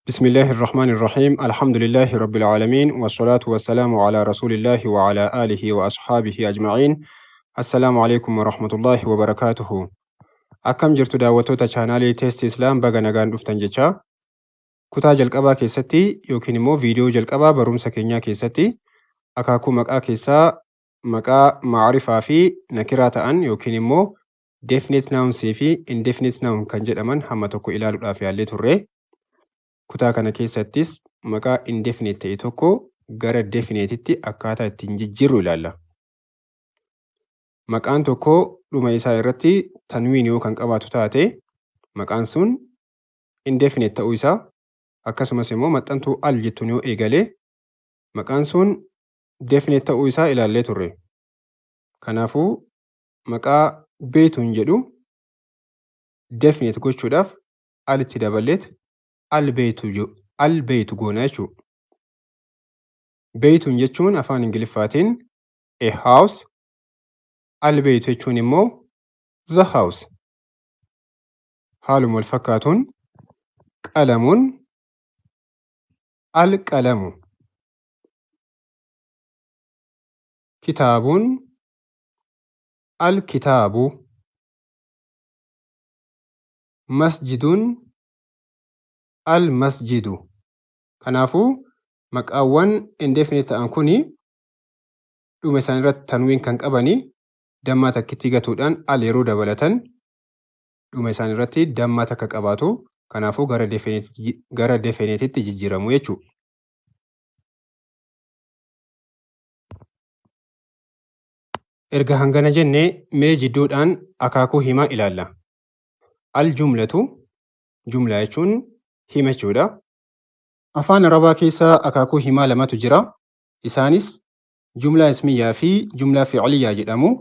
بسم الله الرحمن الرحيم الحمد لله رب العالمين والصلاة والسلام على رسول الله وعلى آله وأصحابه أجمعين. السلام عليكم ورحمة الله وبركاته. أكم جرت دعوتو تشانالي تيست إسلام بغا نغان دفتن جيشا كتا جلقبا كيستي يوكين مو فيديو جلقبا بروم سكينيا كيستي أكاكو مقا كيسا مقا معرفة في نكرات أن يوكين مو definite noun في indefinite noun kan jedhaman hamma tokko ilaaluudhaaf yaallee turre. Kutaa kana keessattis maqaa indefinite ta'e tokko gara definiteetti akkaataa ittiin jijjiirru ilaalla. Maqaan tokko dhuma isaa irratti tanwiin yoo kan qabaatu taate maqaan sun indefinite ta'uu isaa, akkasumas immoo maxxantuu al jettuun yoo eegale maqaan sun definite ta'uu isaa ilaallee turre. Kanaafuu maqaa beetuun jedhu definite gochuudhaaf alitti daballeet albeetu goona jechuudha. Beetuun jechuun afaan Ingiliffaatiin a house, albeetu jechuun immoo the house. Haaluma wal fakkaatuun qalamuun alqalamu, kitaabuun alkitaabu, masjiduun almasjidu. Kanaafuu maqaawwan indefinite ta'an kuni dhuma isaanii irratti tanwiin kan qabanii dammaa takkitti gatuudhaan al yeroo dabalatan dhuma isaanii irratti dammaa takka qabaatu. Kanaafuu gara definiteetti jijjiiramu jechuudha. Erga hangana jennee mee jidduudhaan akaakuu himaa ilaalla. Al jumlatu, jumlaa jechuun hima jechuudha. Afaan Arabaa keessaa akaakuu himaa lamatu jira. Isaanis jumlaa ismiyyaa fi jumlaa fi'iliyyaa jedhamu.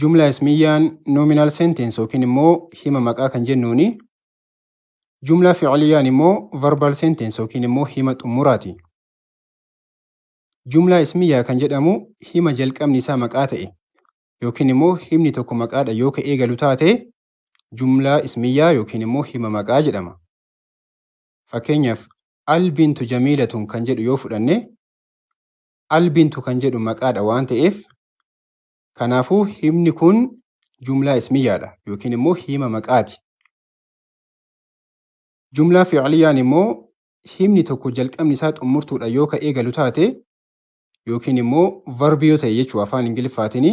Jumlaa ismiyyaan nominal sentence yookiin immoo hima maqaa kan jennuuni. Jumlaa fi'iliyyaan immoo verbal sentence yookiin immoo hima xumuraati. Jumlaa ismiyyaa kan jedhamu hima jalqabni isaa maqaa ta'e yookiin immoo himni tokko maqaadha yoo ka eegalu taate jumlaa ismiyyaa yookiin immoo hima maqaa jedhama. Fakkeenyaaf albintu jamiilatun kan jedhu yoo fudhanne albintu kan jedhu maqaadha waan ta'eef kanaafuu himni kun jumlaa ismiyyaadha yookiin immoo hima maqaati. Jumlaa fi'iliyyaan immoo himni tokko jalqabni isaa xumurtuudha yoo ka eegalu taate yookiin immoo verbii yoo ta'e jechuu afaan Ingiliffaatiin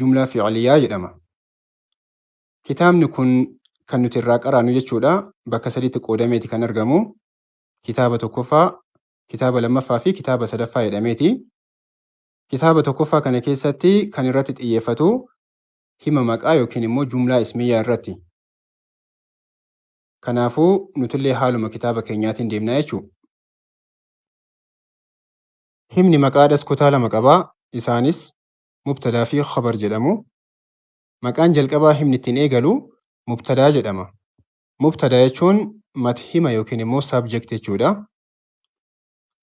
jumlaa fi'iliyyaa jedhama. Kitaabni kun kan nuti irraa qaraanu jechuudha. Bakka sadiitti qoodameeti kan argamu. Kitaaba tokkoffaa, kitaaba lammaffaa fi kitaaba sadaffaa jedhameeti. Kitaaba tokkoffaa kana keessatti kan irratti xiyyeeffatu hima maqaa yookiin immoo jumlaa ismiyyaa irratti. Kanaafuu nutillee haaluma kitaaba keenyaatiin deemnaa jechuudha. Himni maqaadhas kutaa lama qabaa. Isaanis mubtadaa fi khabar jedhamu. Maqaan jalqabaa himni ittiin eegalu mubtadaa jedhama. Mubtadaa jechuun hima yookiin immoo subject jechuudha.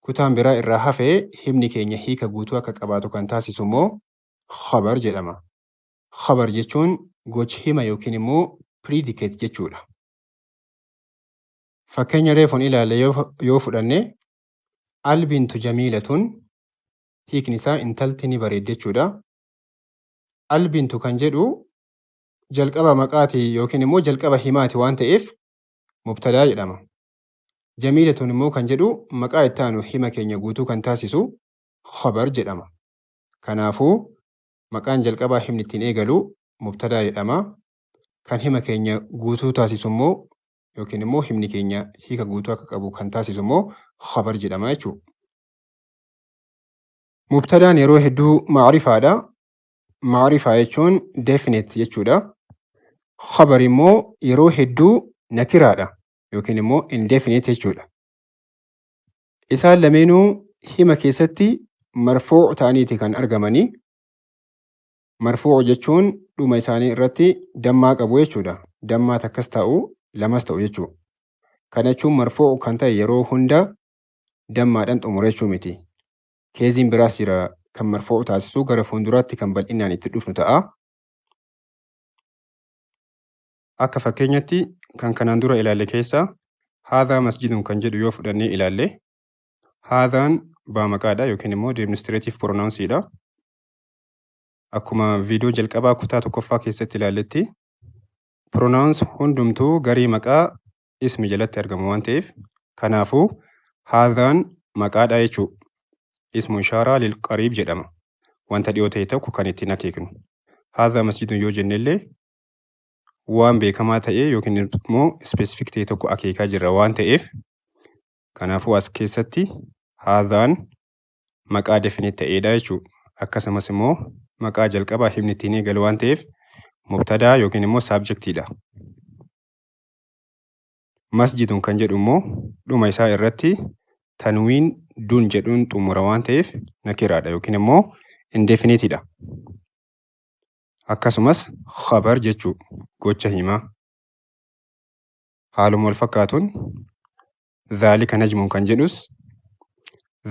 Kutaan biraa irraa hafee himni keenya hiika guutuu akka qabaatu kan taasisu immoo khabar jedhama. Khabar jechuun gocha hima yookiin immoo predicate jechuudha. Fakkeenya reefuun ilaalle yoo fudhanne albintu jamiilatun hiikni isaa intalti ni bareeddi jechuudha. Albintu kan jedhu jalqaba maqaati yookiin immoo jalqaba himaati waan ta'eef mubtadaa jedhama. Jamiilatun immoo kan jedhu maqaa itti aanu hima keenya guutuu kan taasisu khabar jedhama. Kanaafuu maqaan jalqabaa himni ittiin eegalu mubtadaa jedhama. Kan hima keenya guutuu taasisu immoo yookiin immoo himni keenya hiika guutuu akka qabu kan taasisu immoo khabar jedhama jechuudha. Mubtadaan yeroo hedduu macrifaadha. Macrifaa jechuun definite jechuudha. Khabar immoo yeroo hedduu nakiraadha yookiin immoo indefinite jechuudha. Isaan lameenuu hima keessatti marfuu ta'aniiti kan argamanii. Marfuu jechuun dhuma isaanii irratti dammaa qabu jechuudha. Dammaa takkas ta'u lamas ta'u jechuudha. Kana jechuun marfuu kan ta'e yeroo hunda dammaadhaan xumura jechuu miti. Keeziin biraas jira kan marfuu taasisu gara fuulduraatti kan bal'inaan itti dhufnu ta'a. Akka fakkeenyatti kan kanaan dura ilaalle keessa Haadhaa masjidun kan jedhu yoo fudhannee ilaalle haadhaan baamaqaadha yookiin immoo demonstrative pronounsiidha. Akkuma viidiyoo jalqabaa kutaa tokkoffaa keessatti ilaalletti pronounce hundumtuu garii maqaa ismi jalatti argamu waan ta'eef kanaafuu haadhaan maqaadha jechuudha. Ismu ishaaraa lilqariib jedhama. Wanta dhiyoo ta'e tokko kan ittiin akeeknu. Haadhaa masjidun yoo jennellee waan beekamaa ta'e yookiin immoo specific ta'e tokko akeekaa jirra waan ta'eef kanaafuu as keessatti haadhaan maqaa definite ta'edha jechuudha. Akkasumas immoo maqaa jalqabaa himni ittiin eegalu waan ta'eef mubtadaa yookiin immoo saabjektiidha. Masjidun kan jedhu immoo dhuma isaa irratti tanwiin dun jedhuun xumura waan ta'eef nakiraadha yookiin immoo indefinitiidha. Akkasumas khabar jechuu gocha himaa. Haaluma wal fakkaatuun dhaalika najmuun kan jedhus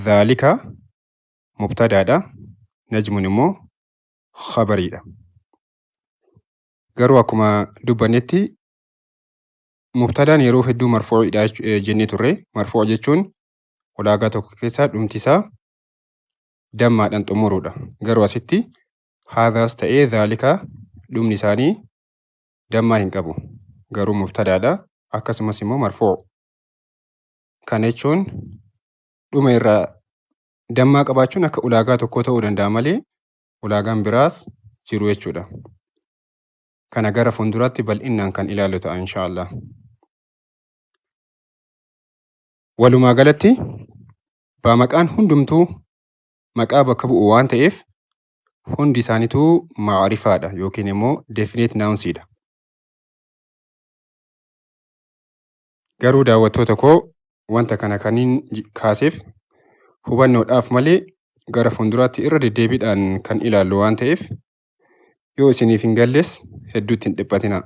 dhaalika mubtadaadha. Najmuun immoo khabariidha. Garuu akkuma dubbannetti mubtadaan yeroo hedduu marfuu'idha jennee turre. Marfuu'a jechuun ulaagaa tokko keessaa dhumtisaa dammaadhaan xumuruudha. Garuu asitti haadhaas ta'ee dhaalika dhumni isaanii dammaa hin qabu. Garuu mubtadaadha. Akkasumas immoo marfuu'a. Kana jechuun dhuma irraa dammaa qabaachuun akka ulaagaa tokkoo ta'uu danda'a malee ulaagaan biraas jiru jechuudha. Kana gara fuulduraatti bal'inaan kan ilaallu ta'a inshaallah. Walumaa galatti baamaqaan hundumtuu maqaa bakka bu'u waan ta'eef hundi isaaniituu maarifaadha yookiin immoo definite nouns'iidha. Garuu daawwattoota koo wanta kana kaniin kaaseef hubannoodhaaf malee gara fuulduraatti irra deddeebiidhaan kan ilaallu waan ta'eef yoo isiniif hin galles hedduutti hin dhiphatinaa.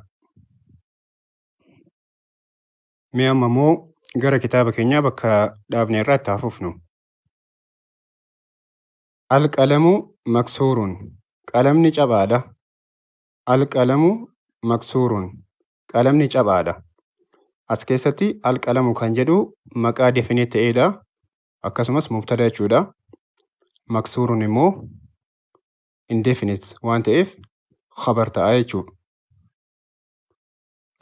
Mee amma immoo gara kitaaba keenyaa bakka dhaabne irraa itti hafuufnu. Alqalamu maksuurun qalamni cabaadha. Alqalamu maksuurun qalamni cabaadha. As keessatti alqalamu kan jedhu maqaa definite ta'edha. Akkasumas mubtada jechuudha. Maksuurun immoo indefinite waan ta'eef khabar ta'a jechuudha.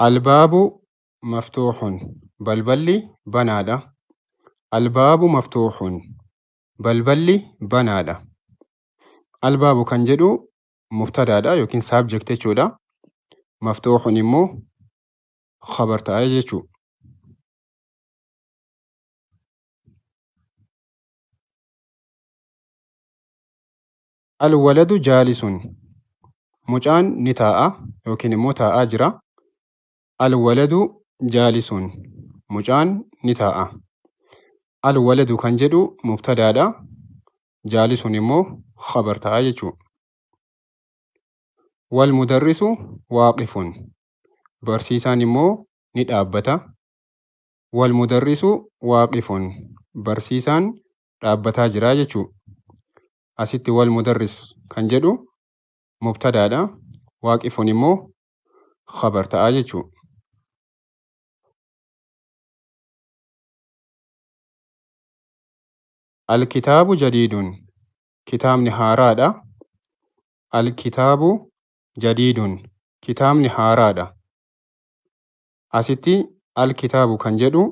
Albaabu maftuuxun balballi banaadha. Albaabu maftuuxun balballi banaadha. Albaabu kan jedhu mubtadaadha yookiin saabjekti jechuudha. Maftuuxun immoo khabar ta'a jechuudha. Alwaladu jaalisun mucaan ni taa'a yookiin immoo taa'aa jira. Alwaladu jaalisun mucaan ni taa'a. Alwaladu kan jedhu mubtadaadha. Jaalisun immoo khabar ta'a jechuudha. Walmudarrisu waaqifun barsiisaan immoo ni dhaabbata. Walmudarrisu waaqifun barsiisaan dhaabbataa jira jechuudha. Asitti walmudarris kan jedhu mubtadaadha. Waaqifun immoo khabar ta'a jechuudha. Alkitaabu jadiidun kitaabni haaraadha. Alkitaabu jadiidun kitaabni haaraadha. Asitti alkitaabu kan jedhu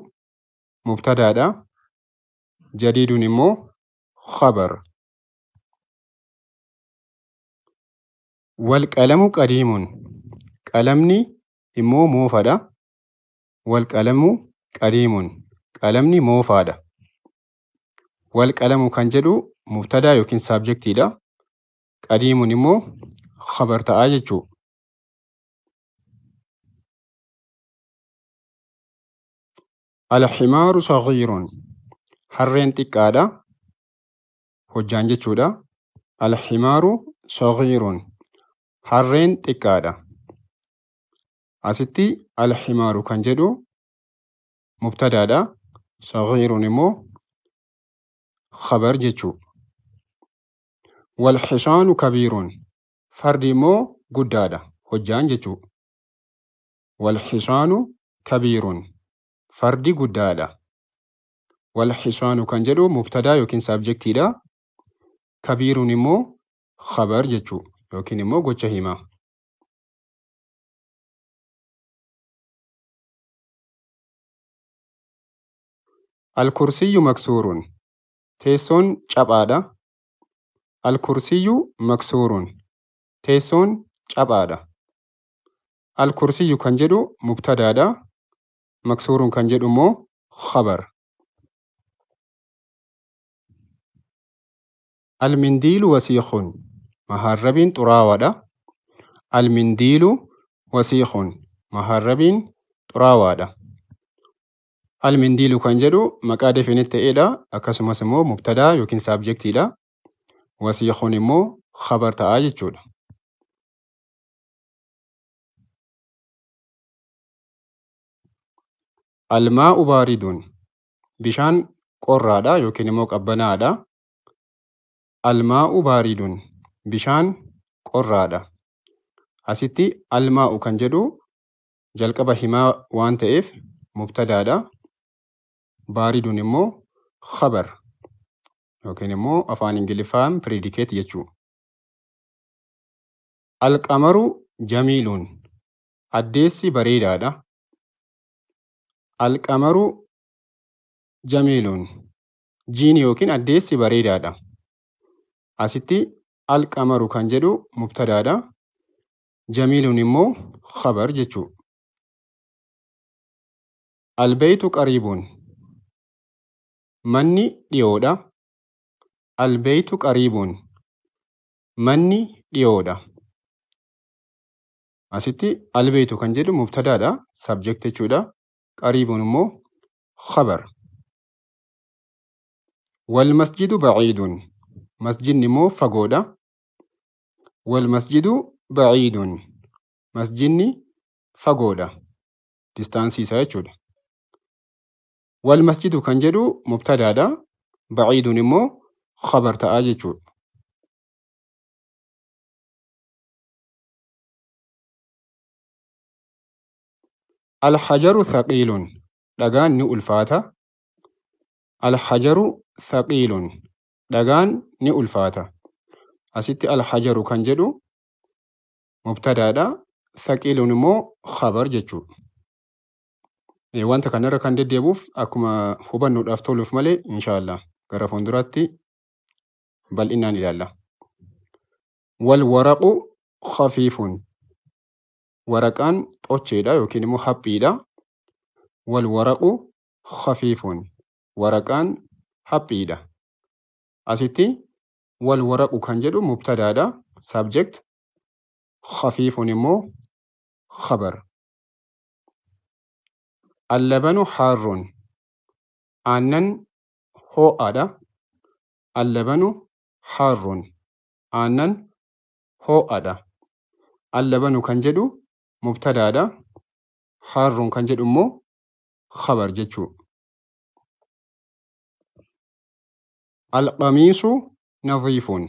mubtadaadha. Jadiidun immoo khabar. Walqalamu qadiimun qalamni immoo moofadha. Walqalamu qadiimun qalamni moofaadha. Walqalamu kan jedhu mubtadaa yookiin saabjektiidha. Qadiimun immoo khabar ta'a jechuudha. Alhimaaru saghiirun harreen xiqqaadha. Hojjaan jechuudha. Alhimaaru saghiirun harreen xiqqaadha. Asitti alhimaaru kan jedhu mubtadaadha. Saghiirun immoo khabar jechuudha. Walxisaanu kabiirun fardi immoo guddaadha. Hojjaan jechuudha. Walxisaanu kabiirun fardi guddaadha. Walxisaanu kan jedhu mubtadaa yookiin saabjektiidha. Kabiiruun immoo khabar jechuu yookiin immoo gocha himaa. Alkursiyyu maksuurun teessoon caphaadha. Alkursiyyu maksuurun teessoon caphaadha. Alkursiyyu kan jedhu mubtadaadha. Maksuurun kan jedhu immoo khabar. Almindiilu wasiiqun maharrabiin xuraawaadha. Almindiilu wasiiqun maharrabiin xuraawaadha. Almindiilu kan jedhu maqaa definite ta'eedha. Akkasumas immoo mubtadaa yookiin saabjektiidha. Wasiiqun immoo khabar ta'aa jechuudha. Almaa'u baaridun bishaan qorraadha yookiin immoo qabbanaadha. Almaa'u baaridun bishaan qorraadha. Asitti almaa'u kan jedhu jalqaba himaa waan ta'eef mubtadaadha. Baaridun immoo khabar yookiin immoo afaan Ingiliffaan predicate jechuu. Alqamaru jamiilun addeessi bareedaadha. Alqamaru jamiilun jiini yookiin addeessi bareedaadha. Asitti alqamaru kan jedhu mubtadaadha. Jamiilun immoo khabar jechuu. Albaytu qariibun manni dhiyoodha. Albaytu qariibun manni dhiyoodha. Asitti albaytu kan jedhu mubtadaadha. Subject jechuudha. Qariibun immoo khabar. Wal masjidu baciidun masjidni immoo fagoodha. Wal masjidu baciidun masjidni fagoodha. Distaansii isaa jechuudha. Wal masjidu kan jedhu mubtadaadha. Baciidun immoo khabar ta'aa jechuudha. Alhajaru thaqiilun dhagaan ni ulfaata. Alhajaru thaqiilun dhagaan ni ulfaata. Asitti alhajaru kan jedhu mubtadaadha. Thaqiilun immoo khabar jechuudha. Wanta kanarra kan deddeebuuf akkuma hubannuudhaaf toluuf malee inshaallah gara fuulduraatti bal'inaan ilaalla. Wal waraqu khafiifun waraqaan xocheedha yookiin immoo haphiidha. Wal waraqu khafiifun waraqaan haphiidha. Asitti wal waraqu kan jedhu mubtadaadha. Subject. Khafiifun immoo khabar. Allabanu haarrun aannan hoo'aadha. Allabanu haarrun aannan hoo'aadha. Allabanu kan jedhu mubtadaadha. Haarrun kan jedhu immoo khabar jechuu. Alqamiisu nadhiifun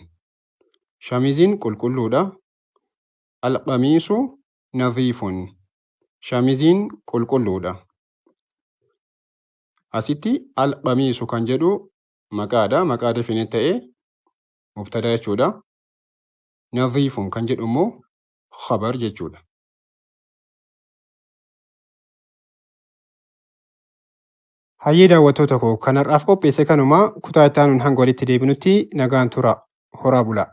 shamiziin qulqulluudha. Alqamiisu nadhiifun shamiziin qulqulluudha. Asitti alqamiisu kan jedhu maqaadha. Maqaa definite ta'ee mubtadaa jechuudha. Nadhiifun kan jedhu immoo khabar jechuudha. Hayyee daawwattoota koo kanarraaf qopheesse kanuma kutaa itti aanuun hanga walitti deebinutti nagaan tura. Horaa bulaa.